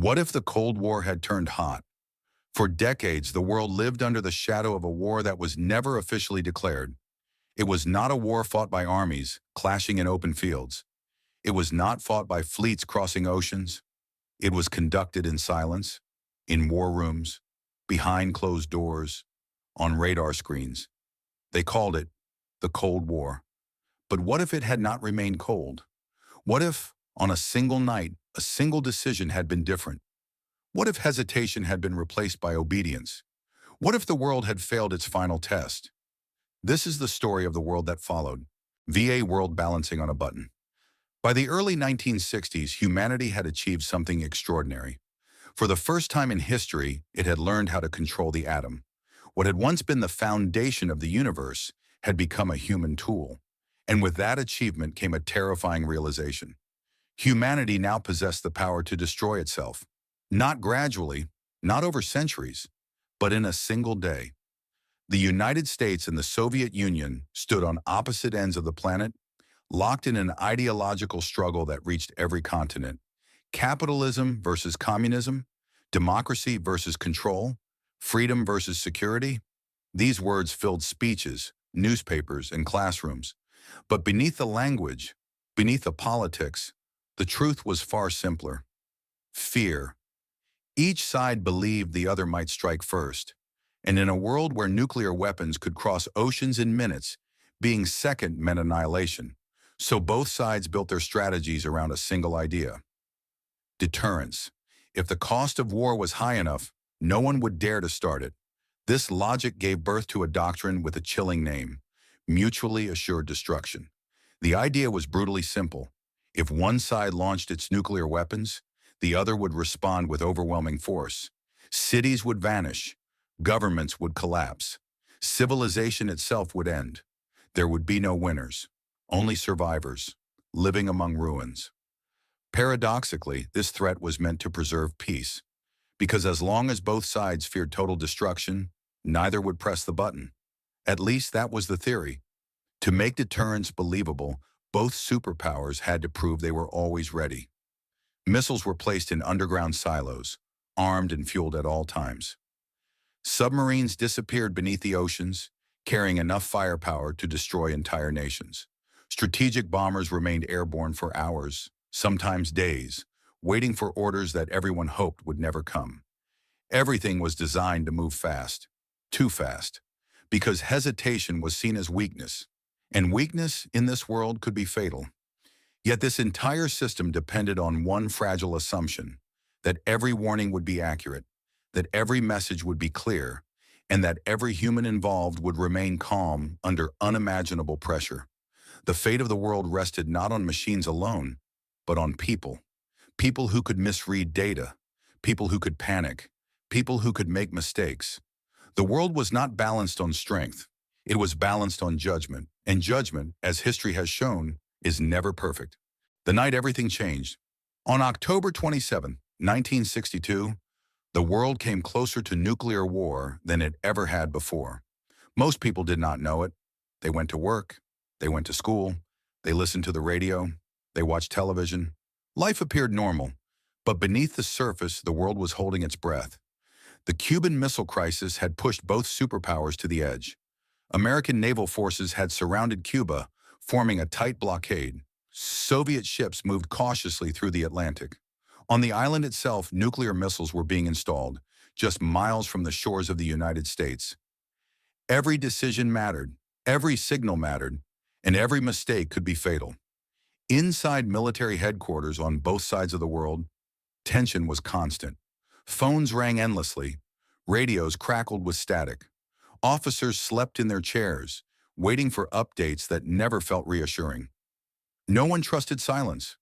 What if the Cold War had turned hot? For decades, the world lived under the shadow of a war that was never officially declared. It was not a war fought by armies, clashing in open fields. It was not fought by fleets crossing oceans. It was conducted in silence, in war rooms, behind closed doors, on radar screens. They called it the Cold War. But what if it had not remained cold? What if, on a single night, a single decision had been different? What if hesitation had been replaced by obedience? What if the world had failed its final test? This is the story of the world that followed. VA world balancing on a button. By the early 1960s, humanity had achieved something extraordinary. For the first time in history, it had learned how to control the atom. What had once been the foundation of the universe had become a human tool. And with that achievement came a terrifying realization. Humanity now possessed the power to destroy itself. Not gradually, not over centuries, but in a single day. The United States and the Soviet Union stood on opposite ends of the planet, locked in an ideological struggle that reached every continent. Capitalism versus communism, democracy versus control, freedom versus security. These words filled speeches, newspapers, and classrooms. But beneath the language, beneath the politics, the truth was far simpler. Fear. Each side believed the other might strike first. And in a world where nuclear weapons could cross oceans in minutes, being second meant annihilation. So both sides built their strategies around a single idea. Deterrence. If the cost of war was high enough, no one would dare to start it. This logic gave birth to a doctrine with a chilling name: mutually assured destruction. The idea was brutally simple. If one side launched its nuclear weapons, the other would respond with overwhelming force. Cities would vanish. Governments would collapse. Civilization itself would end. There would be no winners, only survivors, living among ruins. Paradoxically, this threat was meant to preserve peace, because as long as both sides feared total destruction, neither would press the button. At least that was the theory. To make deterrence believable, both superpowers had to prove they were always ready. Missiles were placed in underground silos, armed and fueled at all times. Submarines disappeared beneath the oceans, carrying enough firepower to destroy entire nations. Strategic bombers remained airborne for hours, sometimes days, waiting for orders that everyone hoped would never come. Everything was designed to move fast, too fast, because hesitation was seen as weakness, and weakness in this world could be fatal. Yet this entire system depended on one fragile assumption: that every warning would be accurate, that every message would be clear, and that every human involved would remain calm under unimaginable pressure. The fate of the world rested not on machines alone, but on people. People who could misread data, people who could panic, people who could make mistakes. The world was not balanced on strength. It was balanced on judgment, and judgment, as history has shown, is never perfect. The night everything changed. On October 27, 1962, the world came closer to nuclear war than it ever had before. Most people did not know it. They went to work, they went to school, they listened to the radio, they watched television. Life appeared normal, but beneath the surface, the world was holding its breath. The Cuban Missile Crisis had pushed both superpowers to the edge. American naval forces had surrounded Cuba, forming a tight blockade. Soviet ships moved cautiously through the Atlantic. On the island itself, nuclear missiles were being installed, just miles from the shores of the United States. Every decision mattered, every signal mattered, and every mistake could be fatal. Inside military headquarters on both sides of the world, tension was constant. Phones rang endlessly. Radios crackled with static. Officers slept in their chairs, waiting for updates that never felt reassuring. No one trusted silence,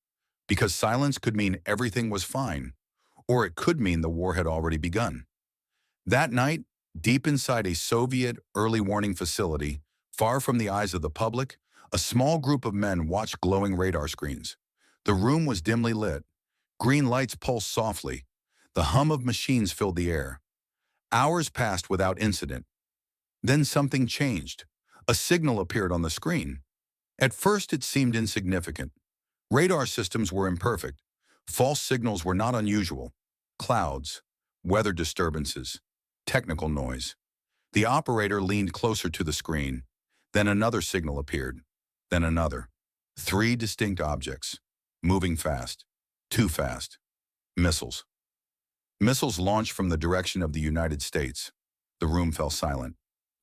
because silence could mean everything was fine, or it could mean the war had already begun. That night, deep inside a Soviet early warning facility, far from the eyes of the public, a small group of men watched glowing radar screens. The room was dimly lit. Green lights pulsed softly. The hum of machines filled the air. Hours passed without incident. Then something changed. A signal appeared on the screen. At first, it seemed insignificant. Radar systems were imperfect. False signals were not unusual. clouds, weather disturbances, technical noise. The operator leaned closer to the screen. Then another signal appeared. Then another. Three distinct objects. Moving fast. Too fast. Missiles. Missiles launched from the direction of the United States. The room fell silent.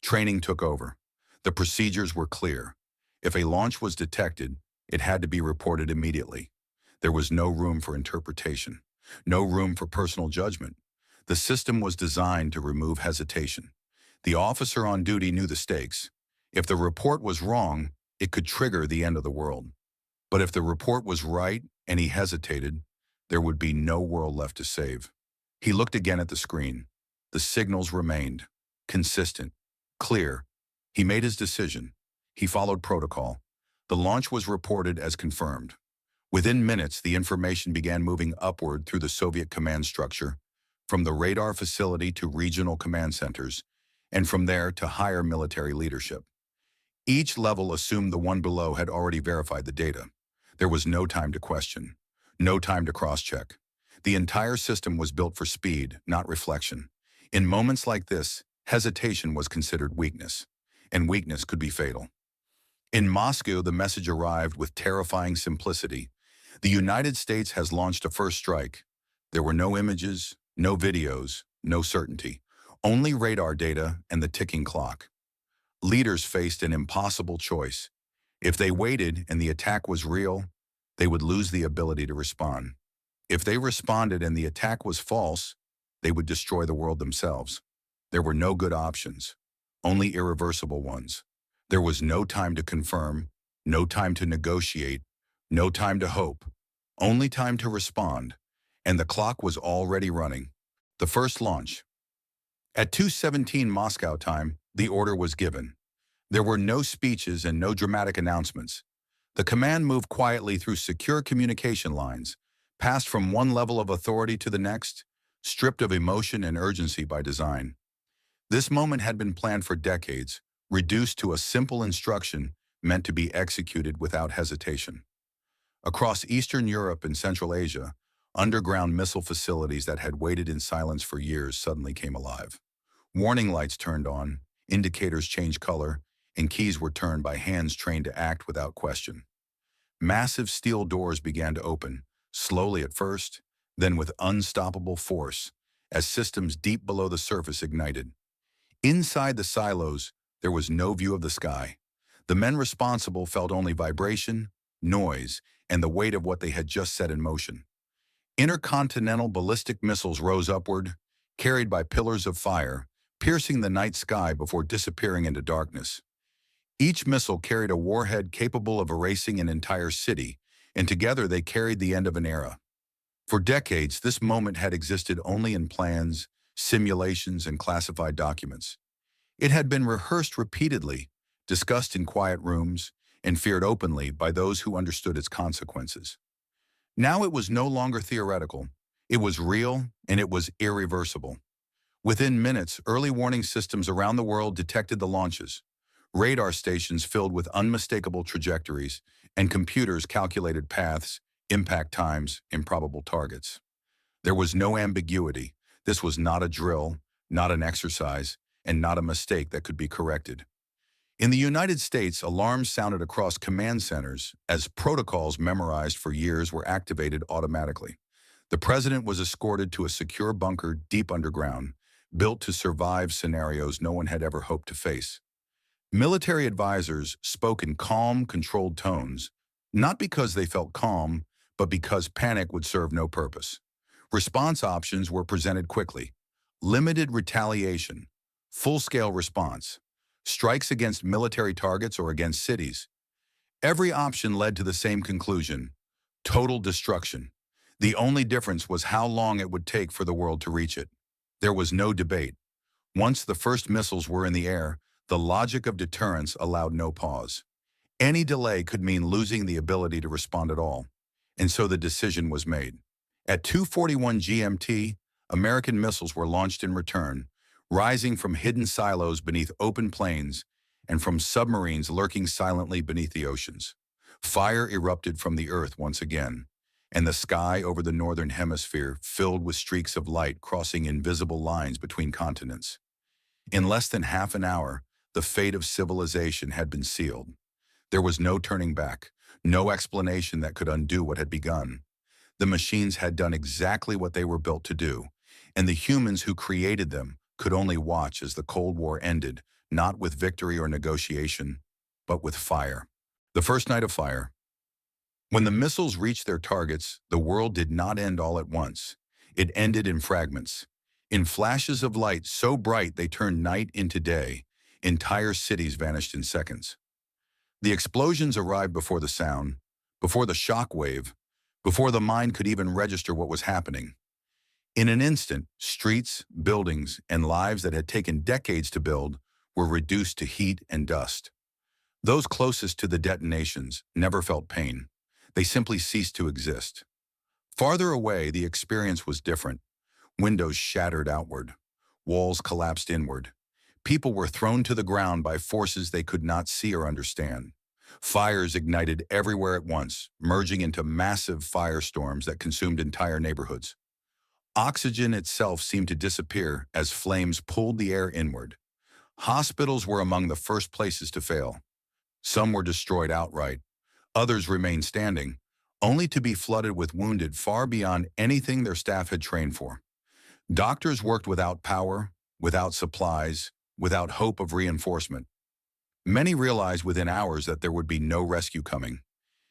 Training took over. The procedures were clear. If a launch was detected, it had to be reported immediately. There was no room for interpretation. No room for personal judgment. The system was designed to remove hesitation. The officer on duty knew the stakes. If the report was wrong, it could trigger the end of the world. But if the report was right and he hesitated, there would be no world left to save. He looked again at the screen. The signals remained consistent, clear. He made his decision. He followed protocol. The launch was reported as confirmed. Within minutes, the information began moving upward through the Soviet command structure, from the radar facility to regional command centers, and from there to higher military leadership. Each level assumed the one below had already verified the data. There was no time to question, no time to cross-check. The entire system was built for speed, not reflection. In moments like this, hesitation was considered weakness, and weakness could be fatal. In Moscow, the message arrived with terrifying simplicity. The United States has launched a first strike. There were no images, no videos, no certainty, only radar data and the ticking clock. Leaders faced an impossible choice. If they waited and the attack was real, they would lose the ability to respond. If they responded and the attack was false, they would destroy the world themselves. There were no good options, only irreversible ones. There was no time to confirm, no time to negotiate, no time to hope, only time to respond. And the clock was already running. The first launch. At 2:17 Moscow time, the order was given. There were no speeches and no dramatic announcements. The command moved quietly through secure communication lines, passed from one level of authority to the next, stripped of emotion and urgency by design. This moment had been planned for decades, reduced to a simple instruction meant to be executed without hesitation. Across Eastern Europe and Central Asia, underground missile facilities that had waited in silence for years suddenly came alive. Warning lights turned on, indicators changed color, and keys were turned by hands trained to act without question. Massive steel doors began to open, slowly at first, then with unstoppable force, as systems deep below the surface ignited. Inside the silos, there was no view of the sky. The men responsible felt only vibration, noise, and the weight of what they had just set in motion. Intercontinental ballistic missiles rose upward, carried by pillars of fire, piercing the night sky before disappearing into darkness. Each missile carried a warhead capable of erasing an entire city, and together they carried the end of an era. For decades, this moment had existed only in plans, simulations, and classified documents. It had been rehearsed repeatedly, discussed in quiet rooms, and feared openly by those who understood its consequences. Now it was no longer theoretical. It was real, and it was irreversible. Within minutes, early warning systems around the world detected the launches. Radar stations filled with unmistakable trajectories, and computers calculated paths, impact times, improbable targets. There was no ambiguity. This was not a drill, not an exercise, and not a mistake that could be corrected. In the United States, alarms sounded across command centers as protocols memorized for years were activated automatically. The president was escorted to a secure bunker deep underground, built to survive scenarios no one had ever hoped to face. Military advisors spoke in calm, controlled tones, not because they felt calm, but because panic would serve no purpose. Response options were presented quickly. Limited retaliation, full-scale response, strikes against military targets or against cities. Every option led to the same conclusion: total destruction. The only difference was how long it would take for the world to reach it. There was no debate. Once the first missiles were in the air, the logic of deterrence allowed no pause. Any delay could mean losing the ability to respond at all, and so the decision was made. At 2:41 GMT, American missiles were launched in return, rising from hidden silos beneath open plains and from submarines lurking silently beneath the oceans. Fire erupted from the earth once again. and the sky over the northern hemisphere filled with streaks of light crossing invisible lines between continents. In less than half an hour, the fate of civilization had been sealed. There was no turning back, no explanation that could undo what had begun. The machines had done exactly what they were built to do, and the humans who created them could only watch as the Cold War ended, not with victory or negotiation, but with fire. The first night of fire. When the missiles reached their targets, the world did not end all at once. It ended in fragments. In flashes of light so bright they turned night into day, entire cities vanished in seconds. The explosions arrived before the sound, before the shock wave, before the mind could even register what was happening. In an instant, streets, buildings, and lives that had taken decades to build were reduced to heat and dust. Those closest to the detonations never felt pain. They simply ceased to exist. Farther away, the experience was different. Windows shattered outward. Walls collapsed inward. People were thrown to the ground by forces they could not see or understand. Fires ignited everywhere at once, merging into massive firestorms that consumed entire neighborhoods. Oxygen itself seemed to disappear as flames pulled the air inward. Hospitals were among the first places to fail. Some were destroyed outright. Others remained standing, only to be flooded with wounded far beyond anything their staff had trained for. Doctors worked without power, without supplies, without hope of reinforcement. Many realized within hours that there would be no rescue coming.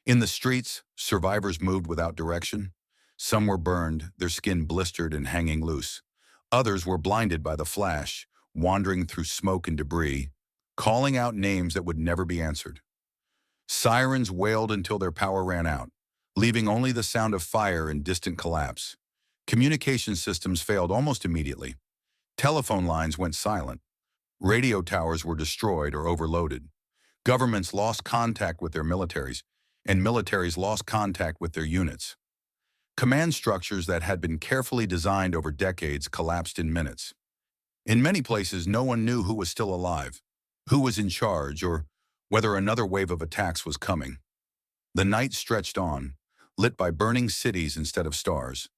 In the streets, survivors moved without direction. Some were burned, their skin blistered and hanging loose. Others were blinded by the flash, wandering through smoke and debris, calling out names that would never be answered. Sirens wailed until their power ran out, leaving only the sound of fire and distant collapse. Communication systems failed almost immediately. Telephone lines went silent. Radio towers were destroyed or overloaded. Governments lost contact with their militaries, and militaries lost contact with their units. Command structures that had been carefully designed over decades collapsed in minutes. In many places, no one knew who was still alive, who was in charge, or whether another wave of attacks was coming. The night stretched on, lit by burning cities instead of stars.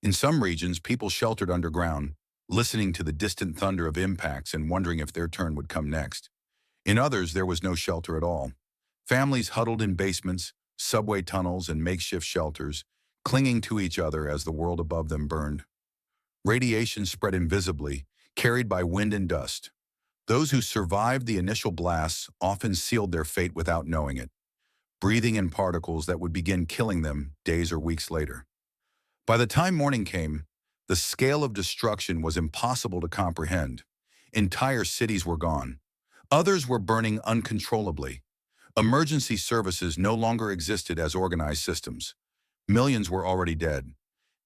In some regions, people sheltered underground, listening to the distant thunder of impacts and wondering if their turn would come next. In others, there was no shelter at all. Families huddled in basements, subway tunnels, and makeshift shelters, clinging to each other as the world above them burned. Radiation spread invisibly, carried by wind and dust. Those who survived the initial blasts often sealed their fate without knowing it, breathing in particles that would begin killing them days or weeks later. By the time morning came, the scale of destruction was impossible to comprehend. Entire cities were gone. Others were burning uncontrollably. Emergency services no longer existed as organized systems. Millions were already dead.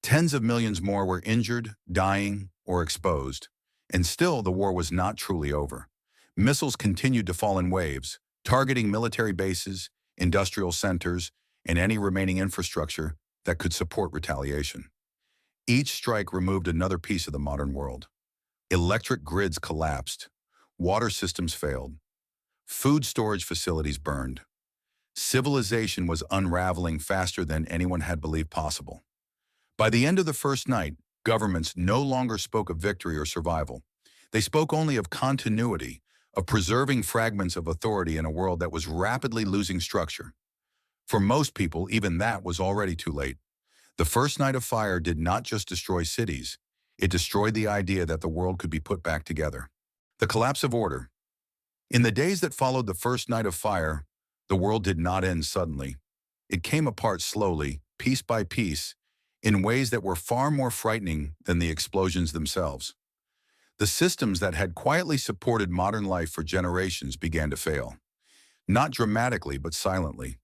Tens of millions more were injured, dying, or exposed. And still, the war was not truly over. Missiles continued to fall in waves, targeting military bases, industrial centers, and any remaining infrastructure that could support retaliation. Each strike removed another piece of the modern world. Electric grids collapsed. Water systems failed. Food storage facilities burned. Civilization was unraveling faster than anyone had believed possible. By the end of the first night, governments no longer spoke of victory or survival. They spoke only of continuity, of preserving fragments of authority in a world that was rapidly losing structure. For most people, even that was already too late. The first night of fire did not just destroy cities. It destroyed the idea that the world could be put back together. The collapse of order. In the days that followed the first night of fire, the world did not end suddenly. It came apart slowly, piece by piece, in ways that were far more frightening than the explosions themselves. The systems that had quietly supported modern life for generations began to fail. Not dramatically, but silently.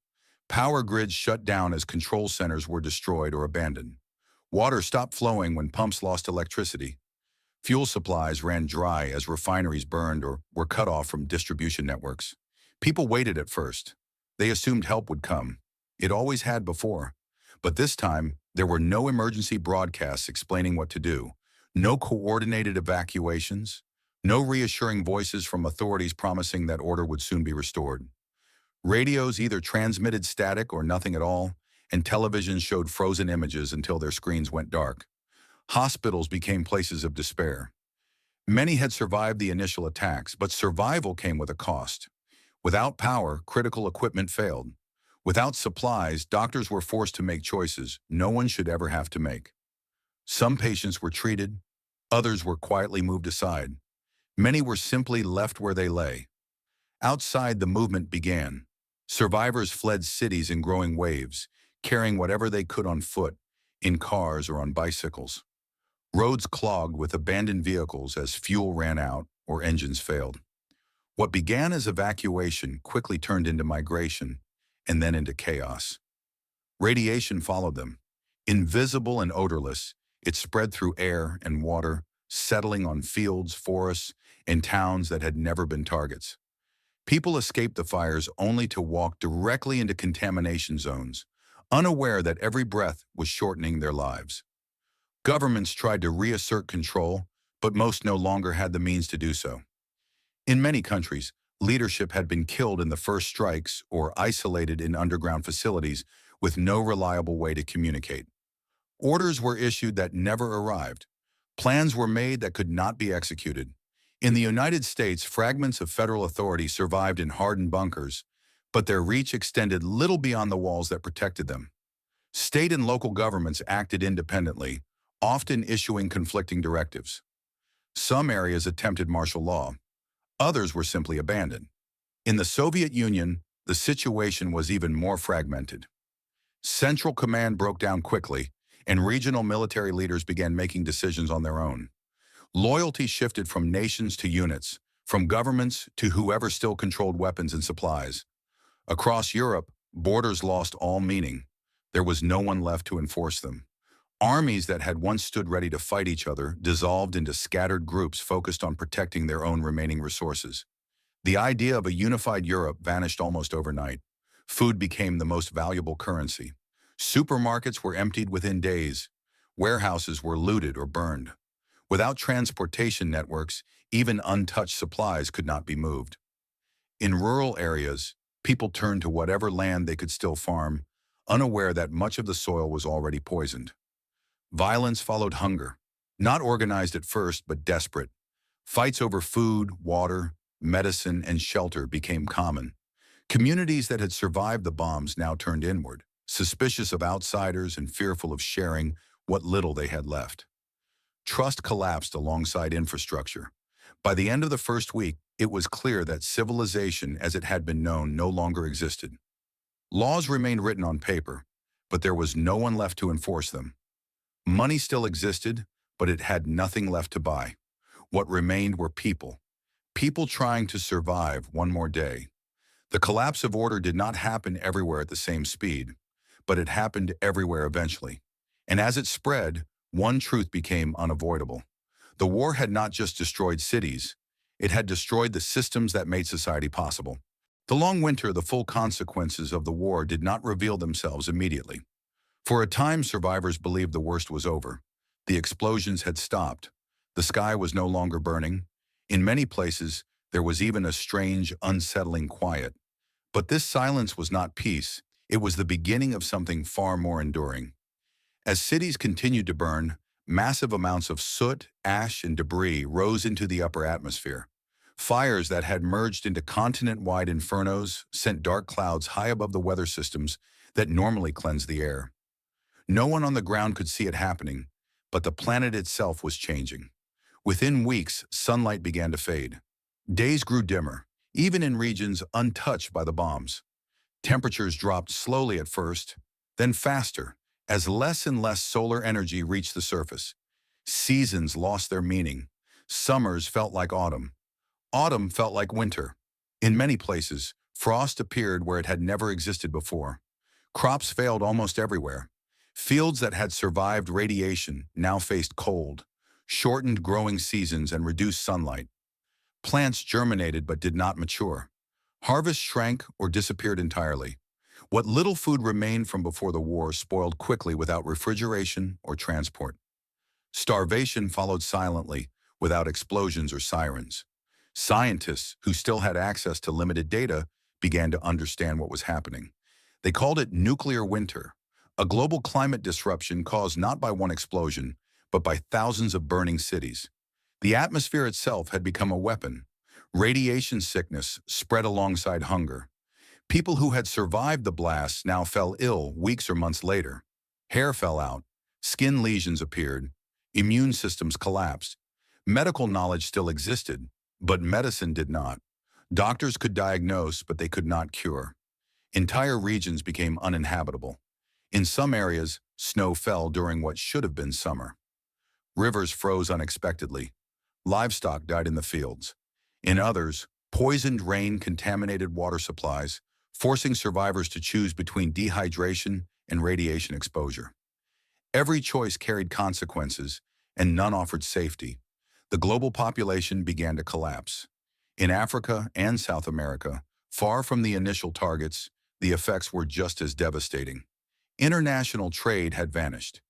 Power grids shut down as control centers were destroyed or abandoned. Water stopped flowing when pumps lost electricity. Fuel supplies ran dry as refineries burned or were cut off from distribution networks. People waited at first. They assumed help would come. It always had before. But this time, there were no emergency broadcasts explaining what to do, no coordinated evacuations, no reassuring voices from authorities promising that order would soon be restored. Radios either transmitted static or nothing at all, and televisions showed frozen images until their screens went dark. Hospitals became places of despair. Many had survived the initial attacks, but survival came with a cost. Without power, critical equipment failed. Without supplies, doctors were forced to make choices no one should ever have to make. Some patients were treated, others were quietly moved aside. Many were simply left where they lay. Outside, the movement began. Survivors fled cities in growing waves, carrying whatever they could on foot, in cars or on bicycles. Roads clogged with abandoned vehicles as fuel ran out or engines failed. What began as evacuation quickly turned into migration and then into chaos. Radiation followed them. Invisible and odorless, it spread through air and water, settling on fields, forests, and towns that had never been targets. People escaped the fires only to walk directly into contamination zones, unaware that every breath was shortening their lives. Governments tried to reassert control, but most no longer had the means to do so. In many countries, leadership had been killed in the first strikes or isolated in underground facilities with no reliable way to communicate. Orders were issued that never arrived. Plans were made that could not be executed. In the United States, fragments of federal authority survived in hardened bunkers, but their reach extended little beyond the walls that protected them. State and local governments acted independently, often issuing conflicting directives. Some areas attempted martial law. Others were simply abandoned. In the Soviet Union, the situation was even more fragmented. Central command broke down quickly, and regional military leaders began making decisions on their own. Loyalty shifted from nations to units, from governments to whoever still controlled weapons and supplies. Across Europe, borders lost all meaning. There was no one left to enforce them. Armies that had once stood ready to fight each other dissolved into scattered groups focused on protecting their own remaining resources. The idea of a unified Europe vanished almost overnight. Food became the most valuable currency. Supermarkets were emptied within days. Warehouses were looted or burned. Without transportation networks, even untouched supplies could not be moved. In rural areas, people turned to whatever land they could still farm, unaware that much of the soil was already poisoned. Violence followed hunger, not organized at first, but desperate. Fights over food, water, medicine, and shelter became common. Communities that had survived the bombs now turned inward, suspicious of outsiders and fearful of sharing what little they had left. Trust collapsed alongside infrastructure. By the end of the first week, it was clear that civilization as it had been known no longer existed. Laws remained written on paper, but there was no one left to enforce them. Money still existed, but it had nothing left to buy. What remained were people. People trying to survive one more day. The collapse of order did not happen everywhere at the same speed, but it happened everywhere eventually. And as it spread, one truth became unavoidable. The war had not just destroyed cities, it had destroyed the systems that made society possible. The long winter, the full consequences of the war did not reveal themselves immediately. For a time, survivors believed the worst was over. The explosions had stopped. The sky was no longer burning. In many places, there was even a strange, unsettling quiet. But this silence was not peace. It was the beginning of something far more enduring. As cities continued to burn, massive amounts of soot, ash, and debris rose into the upper atmosphere. Fires that had merged into continent-wide infernos sent dark clouds high above the weather systems that normally cleanse the air. No one on the ground could see it happening, but the planet itself was changing. Within weeks, sunlight began to fade. Days grew dimmer, even in regions untouched by the bombs. Temperatures dropped slowly at first, then faster, as less and less solar energy reached the surface. Seasons lost their meaning. Summers felt like autumn. Autumn felt like winter. In many places, frost appeared where it had never existed before. Crops failed almost everywhere. Fields that had survived radiation now faced cold, shortened growing seasons and reduced sunlight. Plants germinated but did not mature. Harvests shrank or disappeared entirely. What little food remained from before the war spoiled quickly without refrigeration or transport. Starvation followed silently, without explosions or sirens. Scientists, who still had access to limited data, began to understand what was happening. They called it nuclear winter, a global climate disruption caused not by one explosion, but by thousands of burning cities. The atmosphere itself had become a weapon. Radiation sickness spread alongside hunger. People who had survived the blasts now fell ill weeks or months later. Hair fell out, skin lesions appeared, immune systems collapsed. Medical knowledge still existed, but medicine did not. Doctors could diagnose, but they could not cure. Entire regions became uninhabitable. In some areas, snow fell during what should have been summer. Rivers froze unexpectedly. Livestock died in the fields. In others, poisoned rain contaminated water supplies, forcing survivors to choose between dehydration and radiation exposure. Every choice carried consequences, and none offered safety. The global population began to collapse. In Africa and South America, far from the initial targets, the effects were just as devastating. International trade had vanished.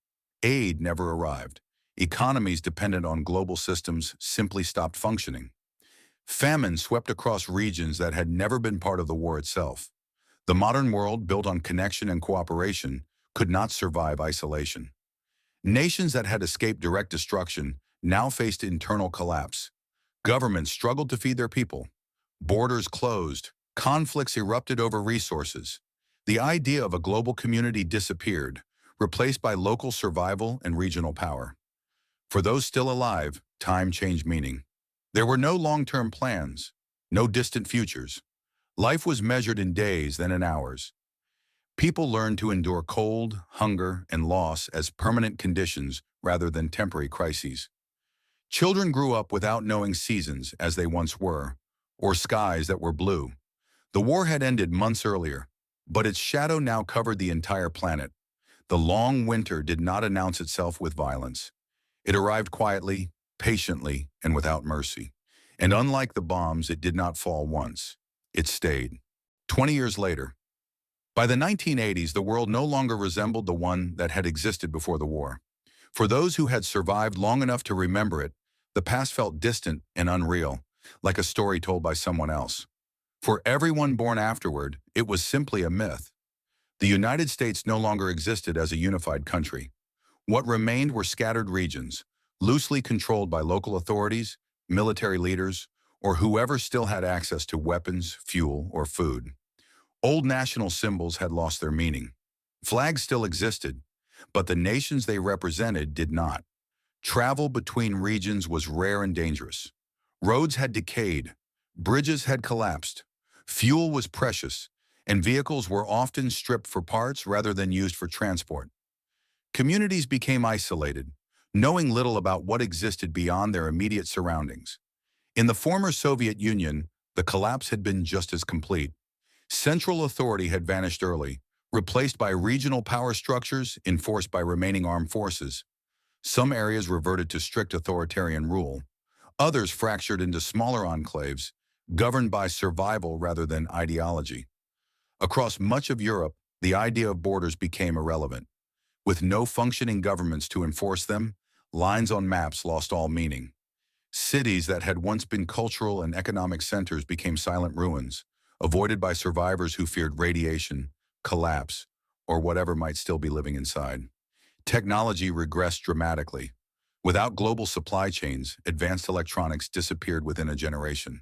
Aid never arrived. Economies dependent on global systems simply stopped functioning. Famine swept across regions that had never been part of the war itself. The modern world, built on connection and cooperation, could not survive isolation. Nations that had escaped direct destruction now faced internal collapse. Governments struggled to feed their people. Borders closed. Conflicts erupted over resources. The idea of a global community disappeared, replaced by local survival and regional power. For those still alive, time changed meaning. There were no long-term plans, no distant futures. Life was measured in days, then in hours. People learned to endure cold, hunger, and loss as permanent conditions rather than temporary crises. Children grew up without knowing seasons as they once were, or skies that were blue. The war had ended months earlier, but its shadow now covered the entire planet. The long winter did not announce itself with violence. It arrived quietly, patiently, and without mercy. And unlike the bombs, it did not fall once. It stayed. 20 years later, by the 1980s, the world no longer resembled the one that had existed before the war. For those who had survived long enough to remember it, the past felt distant and unreal, like a story told by someone else. For everyone born afterward, it was simply a myth. The United States no longer existed as a unified country. What remained were scattered regions, loosely controlled by local authorities, military leaders, or whoever still had access to weapons, fuel, or food. Old national symbols had lost their meaning. Flags still existed, but the nations they represented did not. Travel between regions was rare and dangerous. Roads had decayed, bridges had collapsed, fuel was precious, and vehicles were often stripped for parts rather than used for transport. Communities became isolated, knowing little about what existed beyond their immediate surroundings. In the former Soviet Union, the collapse had been just as complete. Central authority had vanished early, replaced by regional power structures enforced by remaining armed forces. Some areas reverted to strict authoritarian rule. Others fractured into smaller enclaves, governed by survival rather than ideology. Across much of Europe, the idea of borders became irrelevant. With no functioning governments to enforce them, lines on maps lost all meaning. Cities that had once been cultural and economic centers became silent ruins, avoided by survivors who feared radiation, collapse, or whatever might still be living inside. Technology regressed dramatically. Without global supply chains, advanced electronics disappeared within a generation.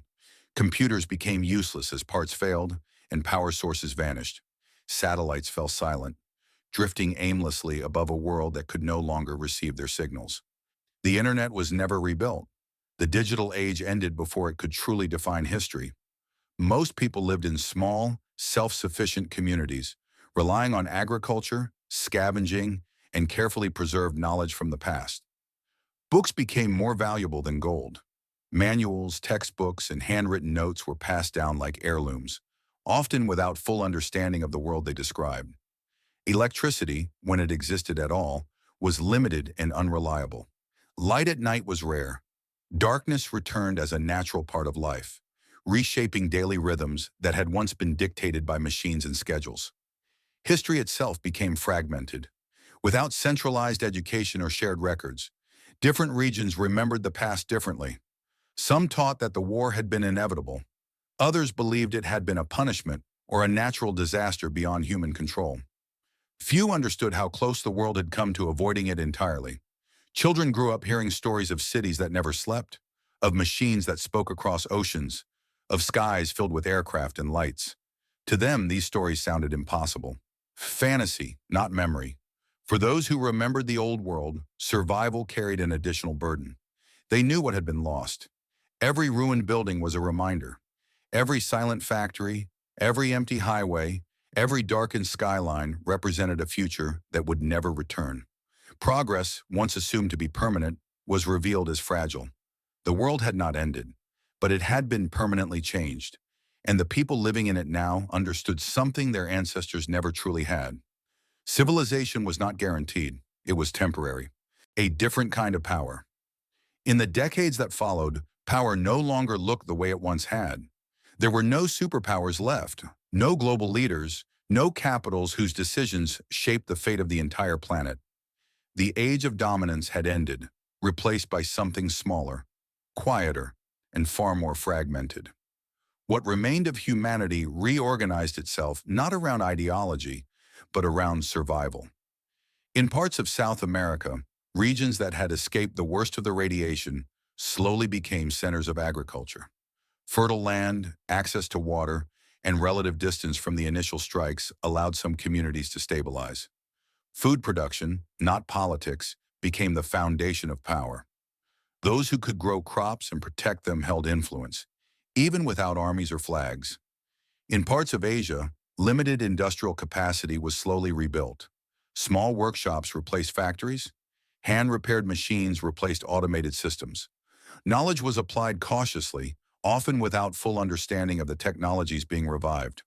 Computers became useless as parts failed and power sources vanished. Satellites fell silent, drifting aimlessly above a world that could no longer receive their signals. The internet was never rebuilt. The digital age ended before it could truly define history. Most people lived in small, self-sufficient communities, relying on agriculture, scavenging, and carefully preserved knowledge from the past. Books became more valuable than gold. Manuals, textbooks, and handwritten notes were passed down like heirlooms, often without full understanding of the world they described. Electricity, when it existed at all, was limited and unreliable. Light at night was rare. Darkness returned as a natural part of life, reshaping daily rhythms that had once been dictated by machines and schedules. History itself became fragmented. Without centralized education or shared records, different regions remembered the past differently. Some taught that the war had been inevitable. Others believed it had been a punishment or a natural disaster beyond human control. Few understood how close the world had come to avoiding it entirely. Children grew up hearing stories of cities that never slept, of machines that spoke across oceans, of skies filled with aircraft and lights. To them, these stories sounded impossible. Fantasy, not memory. For those who remembered the old world, survival carried an additional burden. They knew what had been lost. Every ruined building was a reminder. Every silent factory, every empty highway, every darkened skyline represented a future that would never return. Progress, once assumed to be permanent, was revealed as fragile. The world had not ended, but it had been permanently changed, and the people living in it now understood something their ancestors never truly had. Civilization was not guaranteed, it was temporary. A different kind of power. In the decades that followed, power no longer looked the way it once had. There were no superpowers left, no global leaders, no capitals whose decisions shaped the fate of the entire planet. The age of dominance had ended, replaced by something smaller, quieter, and far more fragmented. What remained of humanity reorganized itself not around ideology, but around survival. In parts of South America, regions that had escaped the worst of the radiation slowly became centers of agriculture. Fertile land, access to water, and relative distance from the initial strikes allowed some communities to stabilize. Food production, not politics, became the foundation of power. Those who could grow crops and protect them held influence, even without armies or flags. In parts of Asia, limited industrial capacity was slowly rebuilt. Small workshops replaced factories. Hand-repaired machines replaced automated systems. Knowledge was applied cautiously, often without full understanding of the technologies being revived.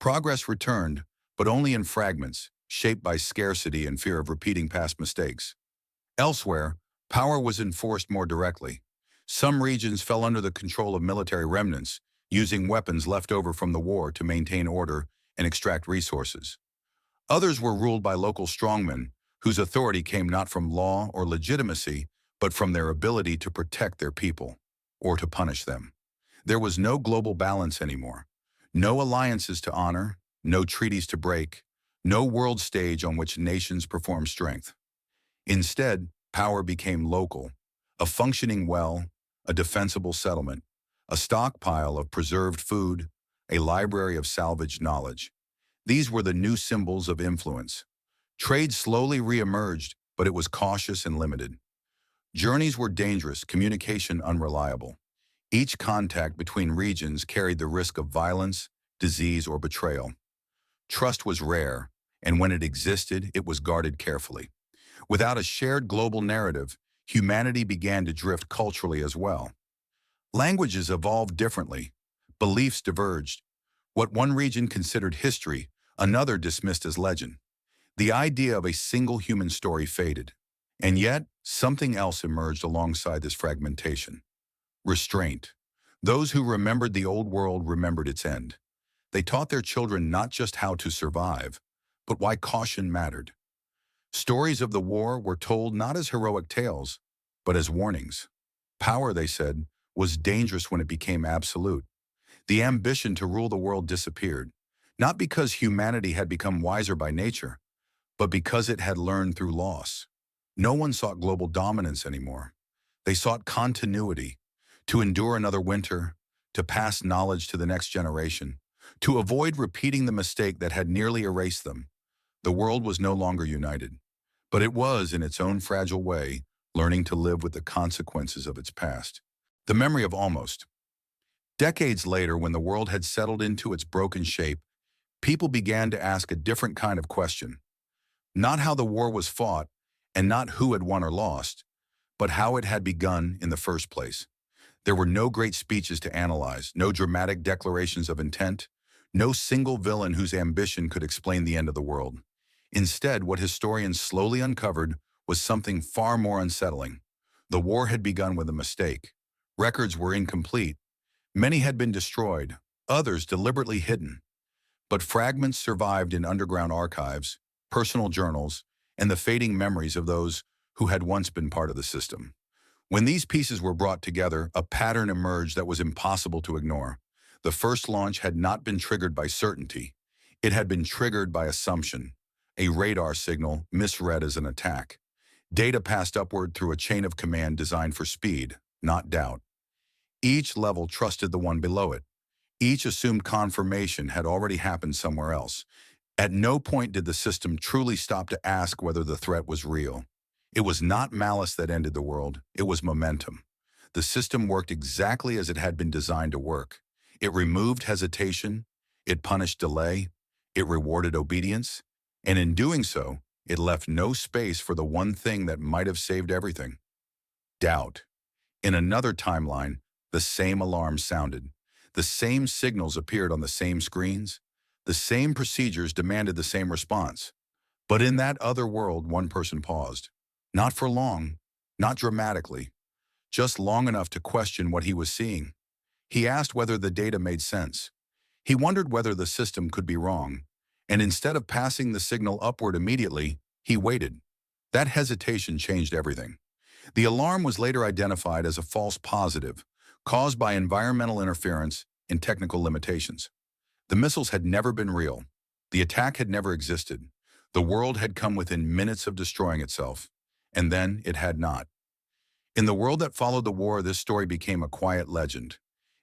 Progress returned, but only in fragments, shaped by scarcity and fear of repeating past mistakes. Elsewhere, power was enforced more directly. Some regions fell under the control of military remnants, using weapons left over from the war to maintain order and extract resources. Others were ruled by local strongmen, whose authority came not from law or legitimacy, but from their ability to protect their people, or to punish them. There was no global balance anymore. No alliances to honor, no treaties to break, no world stage on which nations perform strength. Instead, power became local, a functioning well, a defensible settlement, a stockpile of preserved food, a library of salvaged knowledge. These were the new symbols of influence. Trade slowly re-emerged, but it was cautious and limited. Journeys were dangerous, communication unreliable. Each contact between regions carried the risk of violence, disease, or betrayal. Trust was rare, and when it existed, it was guarded carefully. Without a shared global narrative, humanity began to drift culturally as well. Languages evolved differently. Beliefs diverged. What one region considered history, another dismissed as legend. The idea of a single human story faded. And yet, something else emerged alongside this fragmentation. Restraint. Those who remembered the old world remembered its end. They taught their children not just how to survive, but why caution mattered. Stories of the war were told not as heroic tales, but as warnings. Power, they said, was dangerous when it became absolute. The ambition to rule the world disappeared, not because humanity had become wiser by nature, but because it had learned through loss. No one sought global dominance anymore. They sought continuity, to endure another winter, to pass knowledge to the next generation, to avoid repeating the mistake that had nearly erased them. The world was no longer united, but it was, in its own fragile way, learning to live with the consequences of its past. The memory of almost. Decades later, when the world had settled into its broken shape, people began to ask a different kind of question. Not how the war was fought, and not who had won or lost, but how it had begun in the first place. There were no great speeches to analyze, no dramatic declarations of intent, no single villain whose ambition could explain the end of the world. Instead, what historians slowly uncovered was something far more unsettling. The war had begun with a mistake. Records were incomplete. Many had been destroyed, others deliberately hidden. But fragments survived in underground archives, personal journals, and the fading memories of those who had once been part of the system. When these pieces were brought together, a pattern emerged that was impossible to ignore. The first launch had not been triggered by certainty. It had been triggered by assumption. A radar signal misread as an attack. Data passed upward through a chain of command designed for speed, not doubt. Each level trusted the one below it. Each assumed confirmation had already happened somewhere else. At no point did the system truly stop to ask whether the threat was real. It was not malice that ended the world, it was momentum. The system worked exactly as it had been designed to work. It removed hesitation, it punished delay, it rewarded obedience, and in doing so, it left no space for the one thing that might have saved everything: doubt. In another timeline, the same alarm sounded. The same signals appeared on the same screens. The same procedures demanded the same response. But in that other world, one person paused. Not for long, not dramatically, just long enough to question what he was seeing. He asked whether the data made sense. He wondered whether the system could be wrong. And instead of passing the signal upward immediately, he waited. That hesitation changed everything. The alarm was later identified as a false positive, caused by environmental interference and technical limitations. The missiles had never been real. The attack had never existed. The world had come within minutes of destroying itself. And then it had not. In the world that followed the war, this story became a quiet legend.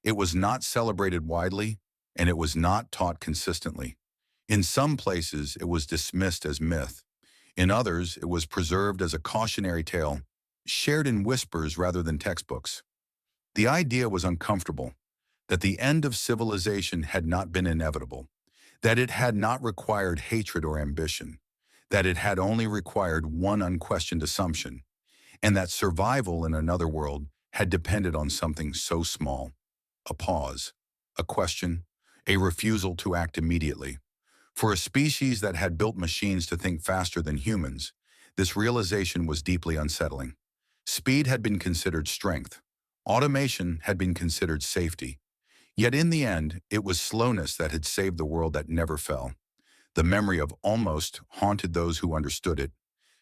It was not celebrated widely, and it was not taught consistently. In some places, it was dismissed as myth. In others, it was preserved as a cautionary tale, shared in whispers rather than textbooks. The idea was uncomfortable, that the end of civilization had not been inevitable, that it had not required hatred or ambition, that it had only required one unquestioned assumption, and that survival in another world had depended on something so small: a pause, a question, a refusal to act immediately. For a species that had built machines to think faster than humans, this realization was deeply unsettling. Speed had been considered strength. Automation had been considered safety. Yet in the end, it was slowness that had saved the world that never fell. The memory of almost haunted those who understood it,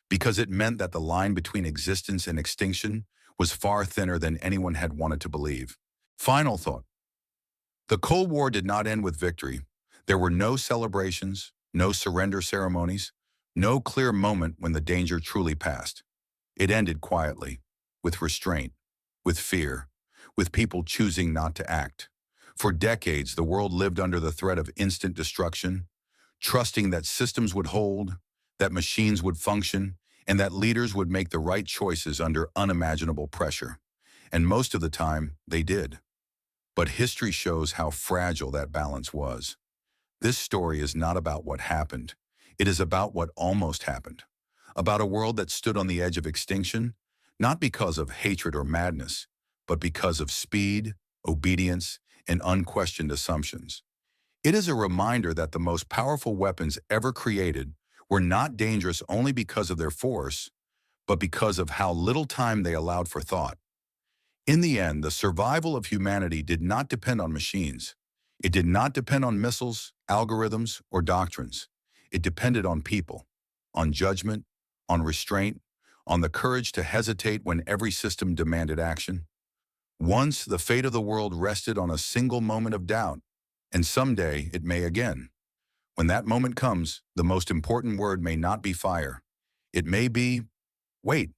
because it meant that the line between existence and extinction was far thinner than anyone had wanted to believe. Final thought. The Cold War did not end with victory. There were no celebrations, no surrender ceremonies, no clear moment when the danger truly passed. It ended quietly, with restraint, with fear, with people choosing not to act. For decades, the world lived under the threat of instant destruction, trusting that systems would hold, that machines would function, and that leaders would make the right choices under unimaginable pressure. And most of the time, they did. But history shows how fragile that balance was. This story is not about what happened. It is about what almost happened. About a world that stood on the edge of extinction, not because of hatred or madness, but because of speed, obedience, and unquestioned assumptions. It is a reminder that the most powerful weapons ever created were not dangerous only because of their force, but because of how little time they allowed for thought. In the end, the survival of humanity did not depend on machines. It did not depend on missiles, algorithms, or doctrines. It depended on people, on judgment, on restraint, on the courage to hesitate when every system demanded action. Once, the fate of the world rested on a single moment of doubt, and someday it may again. When that moment comes, the most important word may not be fire. It may be, wait.